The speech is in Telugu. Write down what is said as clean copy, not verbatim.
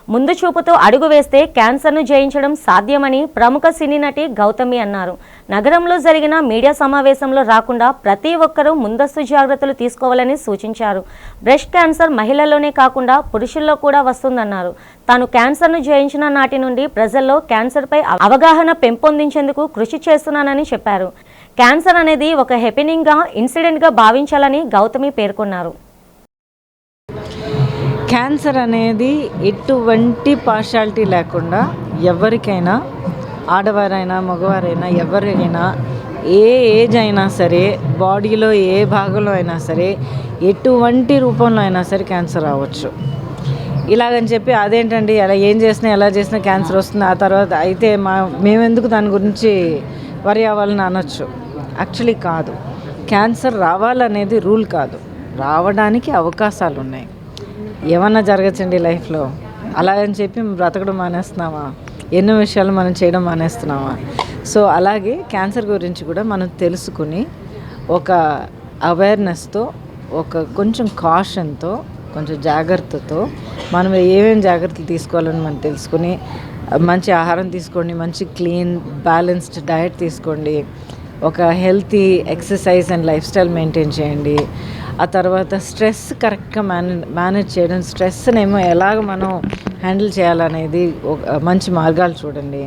ముందు చూపుతో అడుగు వేస్తే క్యాన్సర్ను జయించడం సాధ్యమని ప్రముఖ సినీ నటి గౌతమి అన్నారు. నగరంలో జరిగిన మీడియా సమావేశంలో రాకుండా ప్రతి ఒక్కరూ ముందస్తు జాగ్రత్తలు తీసుకోవాలని సూచించారు. బ్రెస్ట్ క్యాన్సర్ మహిళల్లోనే కాకుండా పురుషుల్లో కూడా వస్తుందన్నారు. తాను క్యాన్సర్ను జయించిన నాటి నుండి ప్రజల్లో క్యాన్సర్పై అవగాహన పెంపొందించేందుకు కృషి చేస్తున్నానని చెప్పారు. క్యాన్సర్ అనేది ఒక హ్యాపెనింగ్గా, ఇన్సిడెంట్గా భావించాలని గౌతమి పేర్కొన్నారు. క్యాన్సర్ అనేది ఎటువంటి పార్షాలిటీ లేకుండా ఎవరికైనా, ఆడవారైనా మగవారైనా ఎవరికైనా, ఏ ఏజ్ అయినా సరే, బాడీలో ఏ భాగంలో అయినా సరే, ఎటువంటి రూపంలో అయినా సరే క్యాన్సర్ రావచ్చు. ఇలాగని చెప్పి అదేంటండి అలా ఏం చేసినా ఎలా చేసినా క్యాన్సర్ వస్తుంది, ఆ తర్వాత అయితే మేమెందుకు దాని గురించి వరి అవ్వాలని అనొచ్చు. యాక్చువల్లీ కాదు, క్యాన్సర్ రావాలనేది రూల్ కాదు, రావడానికి అవకాశాలు ఉన్నాయి. ఏమన్నా జరగచ్చండి లైఫ్లో, అలాగని చెప్పి బ్రతకడం మానేస్తున్నామా, ఎన్నో విషయాలు మనం చేయడం మానేస్తున్నామా? సో అలాగే క్యాన్సర్ గురించి కూడా మనం తెలుసుకుని ఒక అవేర్నెస్తో, ఒక కొంచెం కాషన్తో, కొంచెం జాగ్రత్తతో మనం ఏమేమి జాగ్రత్తలు తీసుకోవాలని మనం తెలుసుకుని మంచి ఆహారం తీసుకోండి, మంచి క్లీన్ బ్యాలెన్స్డ్ డయట్ తీసుకోండి, ఒక healthy exercise and life style maintain చేయండి. ఆ తర్వాత స్ట్రెస్ కరెక్ట్గా మేనేజ్ చేయడం, స్ట్రెస్నేమో ఎలాగ మనం హ్యాండిల్ చేయాలనేది ఒక మంచి మార్గాలు చూడండి.